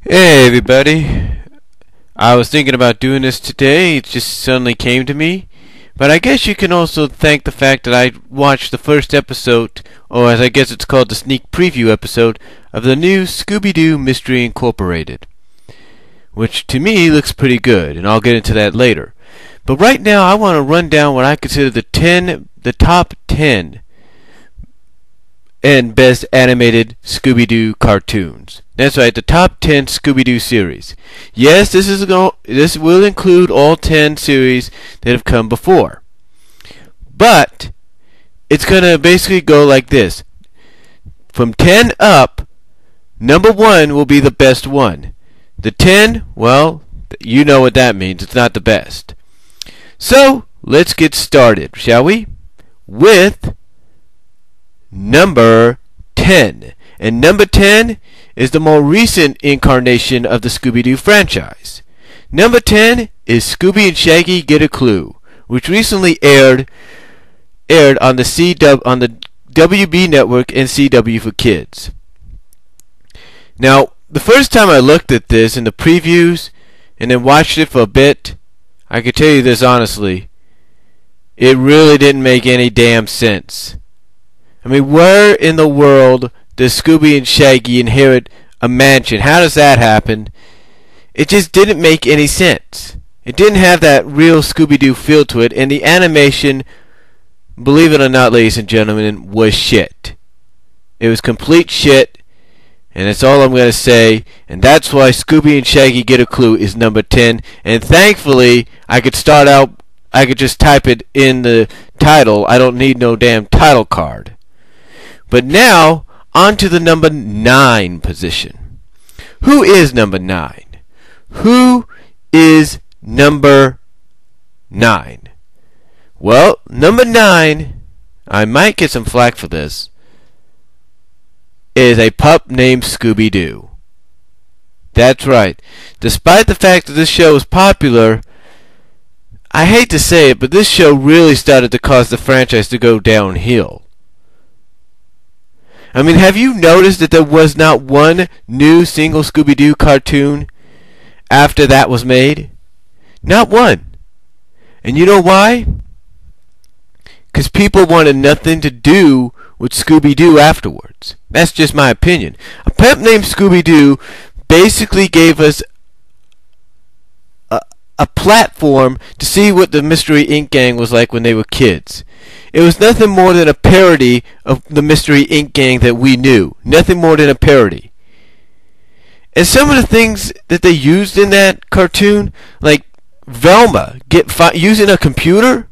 Hey everybody, I was thinking about doing this today, it just suddenly came to me, but I guess you can also thank the fact that I watched the first episode, or as I guess it's called the sneak preview episode, of the new Scooby-Doo Mystery Incorporated, which to me looks pretty good, and I'll get into that later. But right now I want to run down what I consider the top 10 and best animated Scooby-Doo cartoons. That's right, the top 10 Scooby-Doo series. Yes, this will include all 10 series that have come before. But it's going to basically go like this. From 10 up, number 1 will be the best one. The 10, well, you know what that means. It's not the best. So, let's get started, shall we? With number 10. And number 10 is the more recent incarnation of the Scooby-Doo franchise. Number 10 is Scooby and Shaggy Get a Clue, which recently aired on the WB network and CW for Kids. Now, the first time I looked at this in the previews and then watched it for a bit, I can tell you this honestly, it really didn't make any damn sense. I mean, where in the world does Scooby and Shaggy inherit a mansion? How does that happen? It just didn't make any sense. It didn't have that real Scooby-Doo feel to it, and the animation, believe it or not, ladies and gentlemen, was shit. It was complete shit, and that's all I'm going to say, and that's why Scooby and Shaggy Get a Clue is number 10, and thankfully, I could just type it in the title. I don't need no damn title card. But now, on to the number 9 position. Who is number 9? Who is number 9? Well, number 9, I might get some flack for this, is a pup named Scooby-Doo. That's right. Despite the fact that this show is popular, I hate to say it, but this show really started to cause the franchise to go downhill. I mean, have you noticed that there was not one new single Scooby-Doo cartoon after that was made? Not one. And you know why? Because people wanted nothing to do with Scooby-Doo afterwards. That's just my opinion. A Pup Named Scooby-Doo basically gave us a platform to see what the Mystery Inc. gang was like when they were kids. It was nothing more than a parody of the Mystery Inc. gang that we knew. Nothing more than a parody. And some of the things that they used in that cartoon, like Velma using a computer.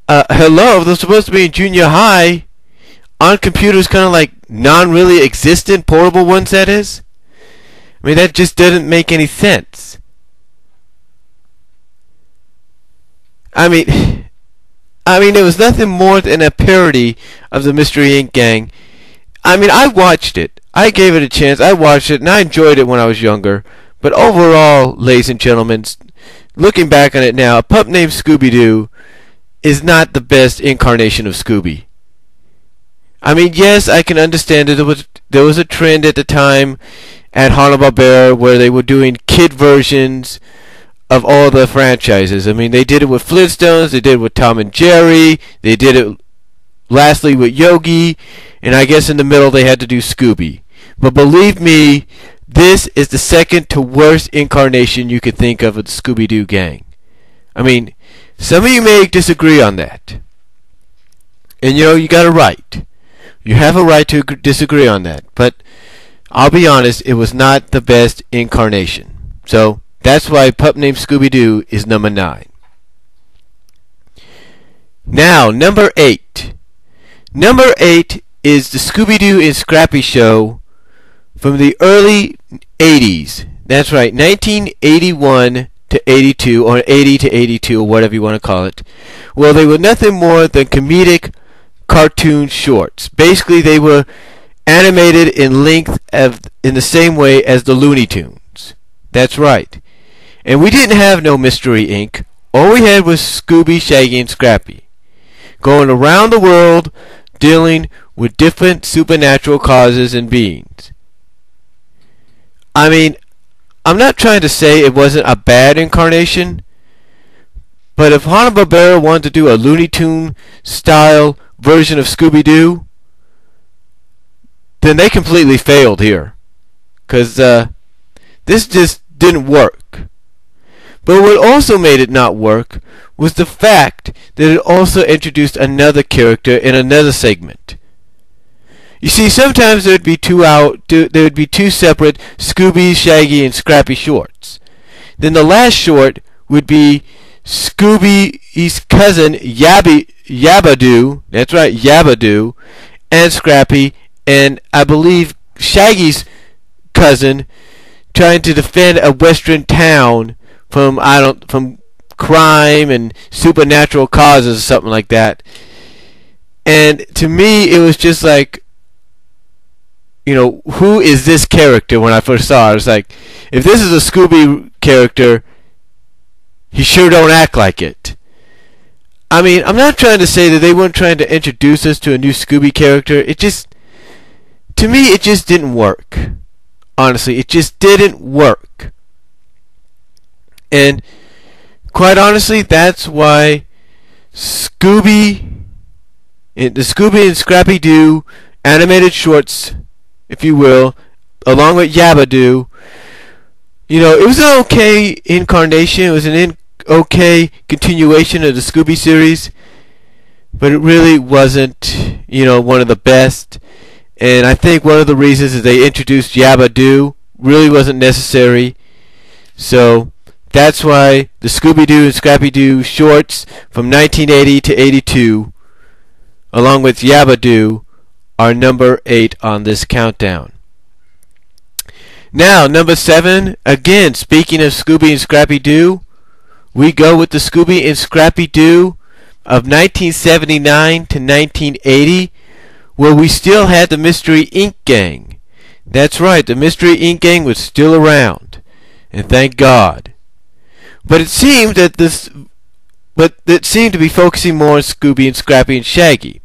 Hello, they're supposed to be in junior high on computers, kind of like non-really existent portable ones, that is. I mean, that just doesn't make any sense. I mean, it was nothing more than a parody of the Mystery Inc. gang. I mean, I watched it. I gave it a chance. I watched it, and I enjoyed it when I was younger. But overall, ladies and gentlemen, looking back on it now, A Pup Named Scooby-Doo is not the best incarnation of Scooby. I mean, yes, I can understand that there was a trend at the time at Hanna-Barbera where they were doing kid versions of all the franchises. I mean, they did it with Flintstones, they did it with Tom and Jerry, they did it lastly with Yogi, and I guess in the middle they had to do Scooby. But believe me, this is the second to worst incarnation you could think of the Scooby-Doo gang. I mean, some of you may disagree on that. And you got a right. You have a right to disagree on that. But I'll be honest, it was not the best incarnation. So that's why Pup Named Scooby-Doo is number 9. Now, number 8. Number 8 is the Scooby-Doo and Scrappy show from the early 80s. That's right, 1981 to 82, or 80 to 82, or whatever you want to call it. Well, they were nothing more than comedic cartoon shorts. Basically, they were animated in length in the same way as the Looney Tunes. That's right. And we didn't have no Mystery Inc. All we had was Scooby, Shaggy, and Scrappy, going around the world dealing with different supernatural causes and beings. I mean, I'm not trying to say it wasn't a bad incarnation, but if Hanna-Barbera wanted to do a Looney Tune style version of Scooby-Doo, then they completely failed here. Because this just didn't work. But what also made it not work was the fact that it also introduced another character in another segment. You see, sometimes there would be two separate Scooby, Shaggy, and Scrappy shorts. Then the last short would be Scooby's cousin Yabba-Doo, that's right, Yabba-Doo, and Scrappy, and I believe Shaggy's cousin trying to defend a western town from crime and supernatural causes or something like that. And to me, it was just like, who is this character? When I first saw it, I was like, if this is a Scooby character, he sure don't act like it. I mean, I'm not trying to say that they weren't trying to introduce us to a new Scooby character. To me, it just didn't work. Honestly, it just didn't work. And quite honestly, that's why the Scooby and Scrappy-Doo animated shorts, if you will, along with Yabba-Doo, it was an okay incarnation. It was an okay continuation of the Scooby series, but it really wasn't, one of the best. And I think one of the reasons is they introduced Yabba-Doo really wasn't necessary. So that's why the Scooby-Doo and Scrappy-Doo shorts from 1980 to 82, along with Yabba-Doo, are number 8 on this countdown. Now, number 7, again, speaking of Scooby and Scrappy-Doo, we go with the Scooby and Scrappy-Doo of 1979 to 1980, where we still had the Mystery Inc. gang. That's right, the Mystery Inc. gang was still around, and thank God. But it seemed to be focusing more on Scooby and Scrappy and Shaggy.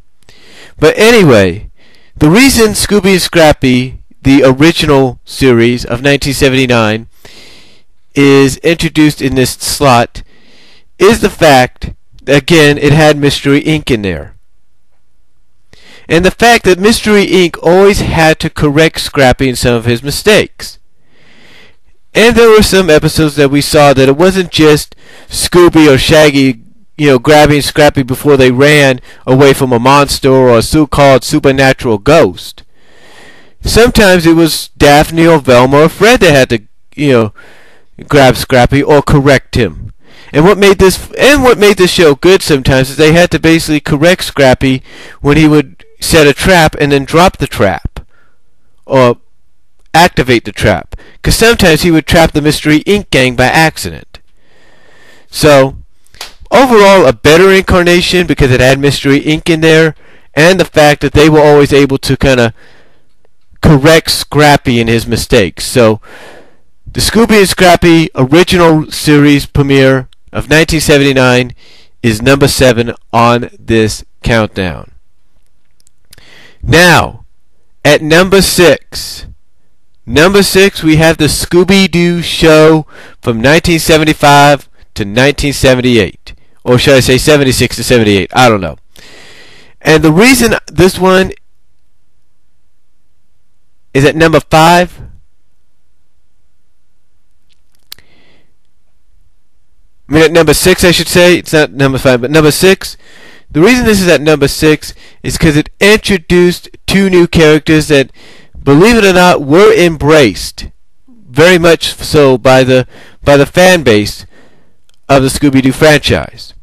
But anyway, the reason Scooby and Scrappy, the original series of 1979, is introduced in this slot is the fact that, again, it had Mystery Inc. in there. And the fact that Mystery Inc. always had to correct Scrappy in some of his mistakes. And there were some episodes that we saw that it wasn't just Scooby or Shaggy, grabbing Scrappy before they ran away from a monster or a so-called supernatural ghost. Sometimes it was Daphne or Velma or Fred that had to, grab Scrappy or correct him. And what made this show good sometimes is they had to basically correct Scrappy when he would set a trap and then drop the trap or activate the trap, because sometimes he would trap the Mystery Inc. gang by accident. So overall, a better incarnation because it had Mystery Inc. in there, and the fact that they were always able to kind of correct Scrappy in his mistakes. So the Scooby and Scrappy original series premiere of 1979 is number 7 on this countdown. Now, at number 6 we have the Scooby-Doo show from 1975 to 1978. Or should I say 76 to 78? I don't know. And the reason this one is at number 5, at number 6 I should say, it's not number 5, but number 6. The reason this is at number 6 is because it introduced 2 new characters that, believe it or not, were embraced very much so by the fan base of the Scooby-Doo franchise.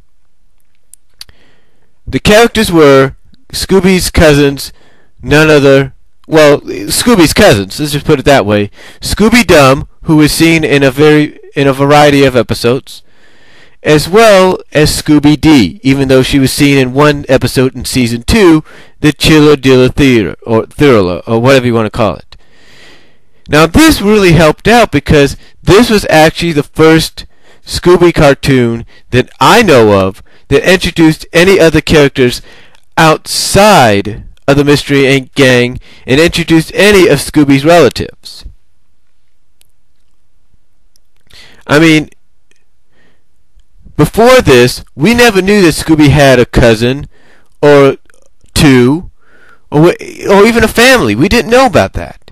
The characters were Scooby's cousins, Scooby's cousins, let's just put it that way. Scooby-Dum, who was seen in a variety of episodes, as well as Scooby-Dee, even though she was seen in one episode in season 2, the Chiller Dilla Theater, or Thriller, or whatever you want to call it. Now this really helped out because this was actually the first Scooby cartoon that I know of that introduced any other characters outside of the Mystery Inc. gang and introduced any of Scooby's relatives. I mean, before this, we never knew that Scooby had a cousin or two or even a family. We didn't know about that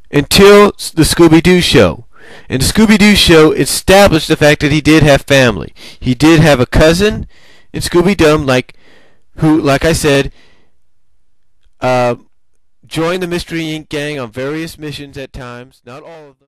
until the Scooby-Doo show. And the Scooby-Doo show established the fact that he did have family. He did have a cousin in Scooby-Doo, like I said, joined the Mystery Inc. gang on various missions at times. Not all of them.